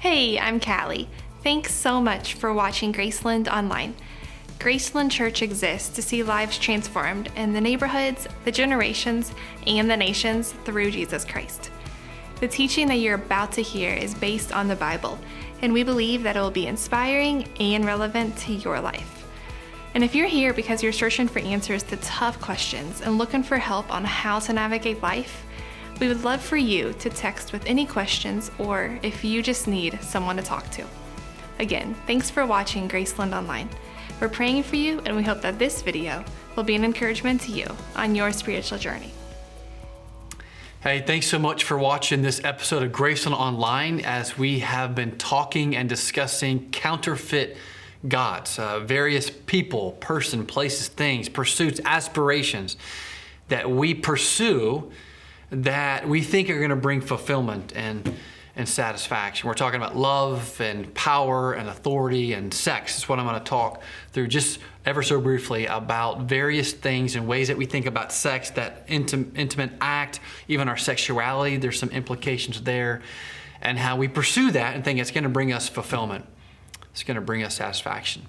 Hey, I'm Callie. Thanks so much for watching Graceland Online. Graceland Church exists to see lives transformed in the neighborhoods, the generations, and the nations through Jesus Christ. The teaching that you're about to hear is based on the Bible, and we believe that it will be inspiring and relevant to your life. And if you're here because you're searching for answers to tough questions and looking for help on how to navigate life, we would love for you to text with any questions or if you just need someone to talk to. Again, thanks for watching Graceland Online. We're praying for you, and we hope that this video will be an encouragement to you on your spiritual journey. Hey, thanks so much for watching this episode of Graceland Online as we have been talking and discussing counterfeit gods, various people, person, places, things, pursuits, aspirations that we pursue that we think are going to bring fulfillment and satisfaction. We're talking about love and power and authority and sex. That's what I'm going to talk through just ever so briefly about various things and ways that we think about sex, that intimate act, even our sexuality. There's some implications there, and how we pursue that and think it's going to bring us fulfillment. It's going to bring us satisfaction.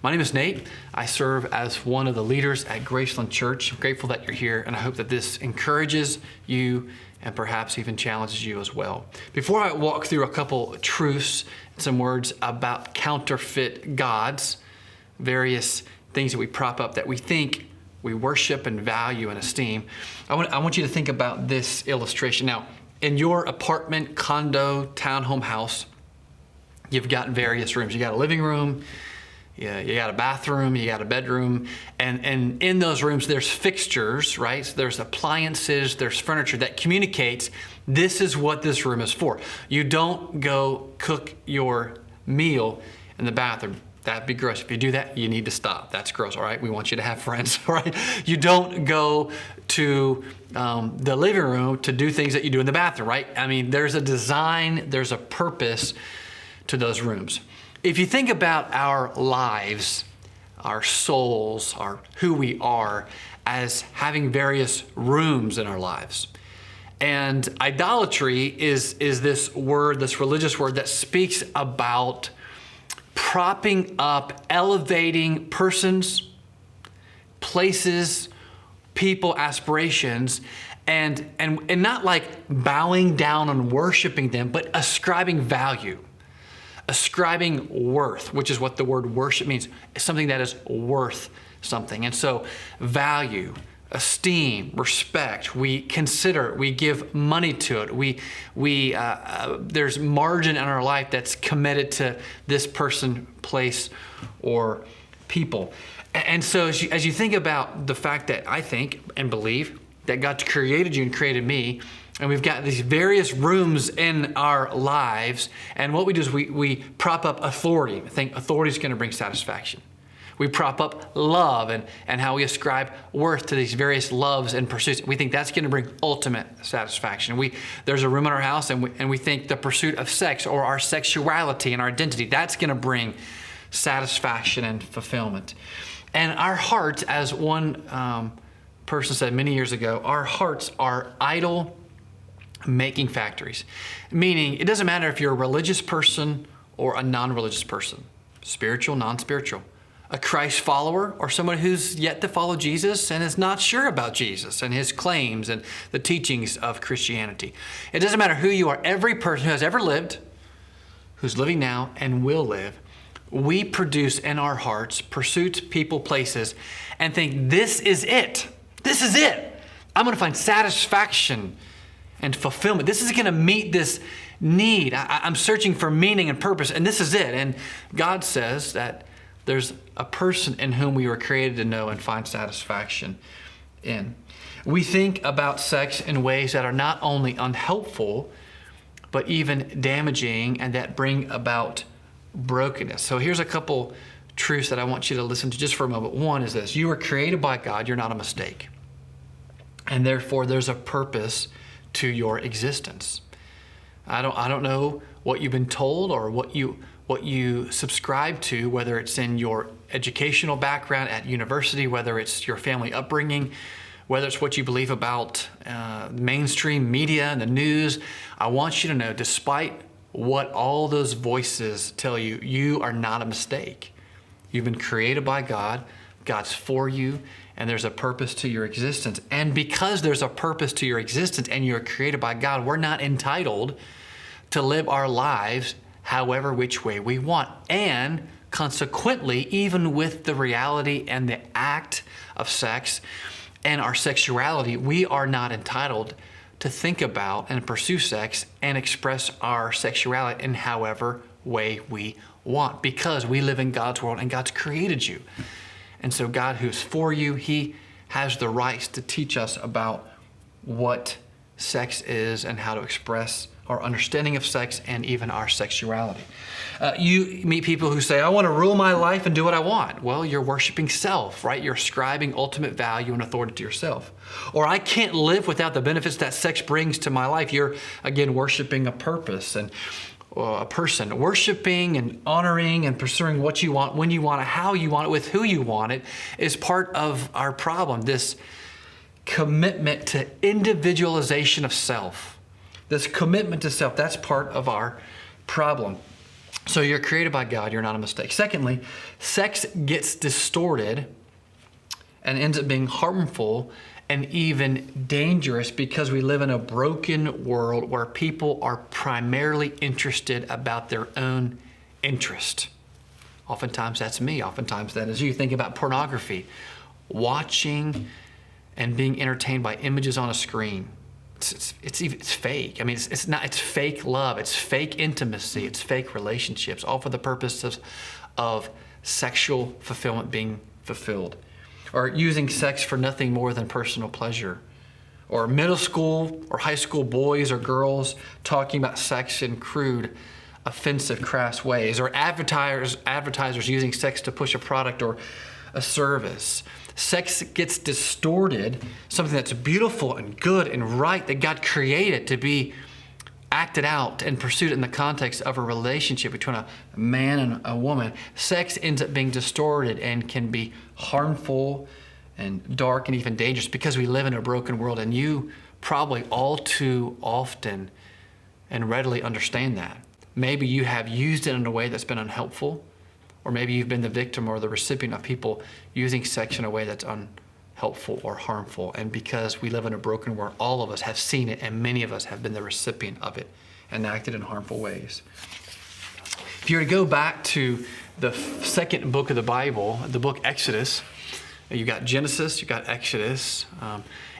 My name is Nate. I serve as one of the leaders at Graceland Church. I'm grateful that you're here, and I hope that this encourages you and perhaps even challenges you as well. Before I walk through a couple truths, some words about counterfeit gods, various things that we prop up that we think we worship and value and esteem, I want you to think about this illustration. Now, in your apartment, condo, townhome house, you've got various rooms. You got a living room, you got a bathroom, you got a bedroom, and in those rooms there's fixtures, right? So there's appliances, there's furniture that communicates this is what this room is for. You don't go cook your meal in the bathroom. That'd be gross. If you do that, you need to stop. That's gross, all right? We want you to have friends, all right? You don't go to the living room to do things that you do in the bathroom, right? I mean, there's a design, there's a purpose to those rooms. If you think about our lives, our souls, who we are as having various rooms in our lives, and idolatry is this word, this religious word that speaks about propping up, elevating persons, places, people, aspirations, and not like bowing down and worshiping them, but ascribing value. Ascribing worth, which is what the word worship means, something that is worth something. And so value, esteem, respect, we consider, we give money to it. There's margin in our life that's committed to this person, place, or people. And so as you think about the fact that I think and believe that God created you and created me, and we've got these various rooms in our lives, and what we do is we prop up authority. I think authority is going to bring satisfaction. We prop up love and how we ascribe worth to these various loves and pursuits. We think that's going to bring ultimate satisfaction. There's a room in our house, and we think the pursuit of sex or our sexuality and our identity, that's going to bring satisfaction and fulfillment. And our hearts, as one person said many years ago, our hearts are idol making factories, meaning it doesn't matter if you're a religious person or a non-religious person, spiritual, non-spiritual, a Christ follower or someone who's yet to follow Jesus and is not sure about Jesus and his claims and the teachings of Christianity. It doesn't matter who you are. Every person who has ever lived, who's living now and will live, we produce in our hearts pursuits, people, places, and think this is it. This is it. I'm going to find satisfaction and fulfillment. This is going to meet this need. I'm searching for meaning and purpose, and this is it. And God says that there's a person in whom we were created to know and find satisfaction in. We think about sex in ways that are not only unhelpful, but even damaging, and that bring about brokenness. So here's a couple truths that I want you to listen to just for a moment. One is this: you were created by God. You're not a mistake. And therefore, there's a purpose to your existence. I don't know what you've been told or what you subscribe to, whether it's in your educational background at university, whether it's your family upbringing, whether it's what you believe about mainstream media and the news. I want you to know, despite what all those voices tell you, you are not a mistake. You've been created by God. God's for you, and there's a purpose to your existence. And because there's a purpose to your existence and you're created by God, we're not entitled to live our lives however which way we want. And consequently, even with the reality and the act of sex and our sexuality, we are not entitled to think about and pursue sex and express our sexuality in however way we want, because we live in God's world and God's created you. And so God, who's for you, he has the rights to teach us about what sex is and how to express our understanding of sex and even our sexuality. You meet people who say, I want to rule my life and do what I want. Well, you're worshiping self, right? You're ascribing ultimate value and authority to yourself. Or I can't live without the benefits that sex brings to my life. You're, again, worshiping a purpose and a person. Worshiping and honoring and pursuing what you want, when you want it, how you want it, with who you want it, is part of our problem. This commitment to individualization of self. This commitment to self, that's part of our problem. So you're created by God, you're not a mistake. Secondly, sex gets distorted and ends up being harmful and even dangerous because we live in a broken world where people are primarily interested about their own interest. Oftentimes that's me, oftentimes that is you. Think about pornography, watching and being entertained by images on a screen. It's fake. I mean, it's fake love. It's fake intimacy. It's fake relationships, all for the purpose of sexual fulfillment being fulfilled. Or using sex for nothing more than personal pleasure. Or middle school or high school boys or girls talking about sex in crude, offensive, crass ways. Or advertisers using sex to push a product or a service. Sex gets distorted, something that's beautiful and good and right that God created to be acted out and pursued in the context of a relationship between a man and a woman. Sex ends up being distorted and can be harmful and dark and even dangerous because we live in a broken world, and you probably all too often and readily understand that. Maybe you have used it in a way that's been unhelpful, or maybe you've been the victim or the recipient of people using sex in a way that's unhelpful or harmful. And because we live in a broken world, all of us have seen it, and many of us have been the recipient of it and acted in harmful ways. If you were to go back to the second book of the Bible, the book Exodus, you got Genesis, you got Exodus.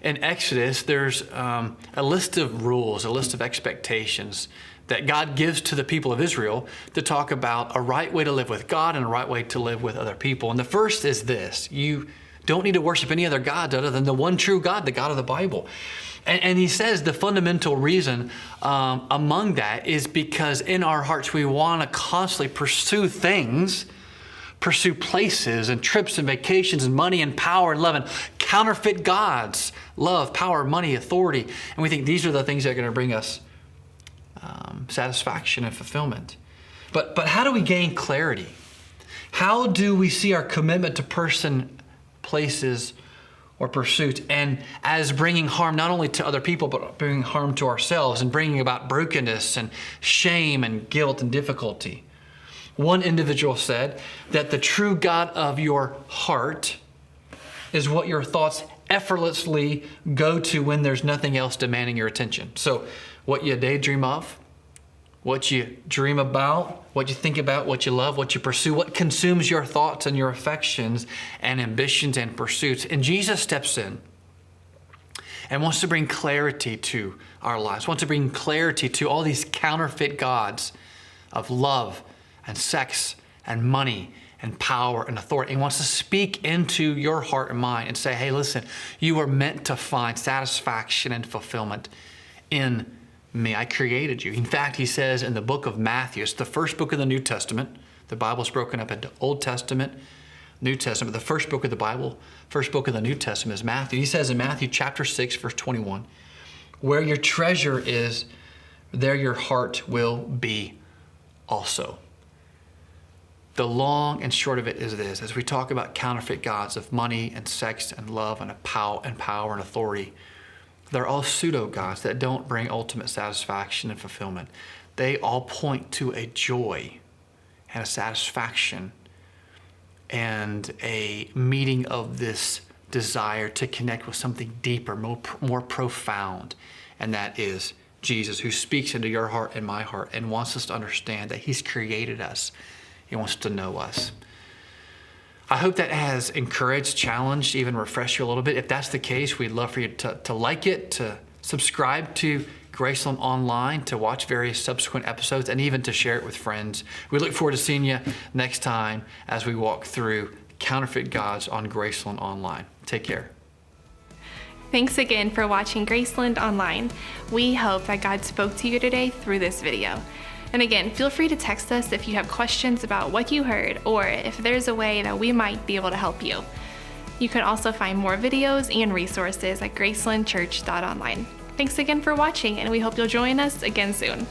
In Exodus, there's a list of rules, a list of expectations that God gives to the people of Israel to talk about a right way to live with God and a right way to live with other people. And the first is this: you don't need to worship any other gods other than the one true God, the God of the Bible. And he says the fundamental reason among that is because in our hearts we want to constantly pursue things, pursue places and trips and vacations and money and power and love, and counterfeit gods, love, power, money, authority. And we think these are the things that are going to bring us satisfaction and fulfillment. But how do we gain clarity? How do we see our commitment to person, places, or pursuit and as bringing harm not only to other people, but bringing harm to ourselves and bringing about brokenness and shame and guilt and difficulty? One individual said that the true God of your heart is what your thoughts effortlessly go to when there's nothing else demanding your attention. So what you daydream of, what you dream about, what you think about, what you love, what you pursue, what consumes your thoughts and your affections and ambitions and pursuits. And Jesus steps in and wants to bring clarity to our lives, wants to bring clarity to all these counterfeit gods of love and sex and money and power and authority. He wants to speak into your heart and mind and say, hey, listen, you are meant to find satisfaction and fulfillment in me. I created you. In fact, he says in the book of Matthew, it's the first book of the New Testament. The Bible's broken up into Old Testament, New Testament. The first book of the Bible, first book of the New Testament is Matthew. He says in Matthew chapter 6, verse 21, where your treasure is, there your heart will be also. The long and short of it is this: as we talk about counterfeit gods of money and sex and love and power and authority, they're all pseudo gods that don't bring ultimate satisfaction and fulfillment. they all point to a joy and a satisfaction and a meeting of this desire to connect with something deeper, more profound, and that is Jesus, who speaks into your heart and my heart and wants us to understand that he's created us. He wants to know us. I hope that has encouraged, challenged, even refreshed you a little bit. If that's the case, we'd love for you to like it, to subscribe to Graceland Online, to watch various subsequent episodes, and even to share it with friends. We look forward to seeing you next time as we walk through counterfeit gods on Graceland Online. Take care. Thanks again for watching Graceland Online. We hope that God spoke to you today through this video. And again, feel free to text us if you have questions about what you heard or if there's a way that we might be able to help you. You can also find more videos and resources at gracelandchurch.online. Thanks again for watching, and we hope you'll join us again soon.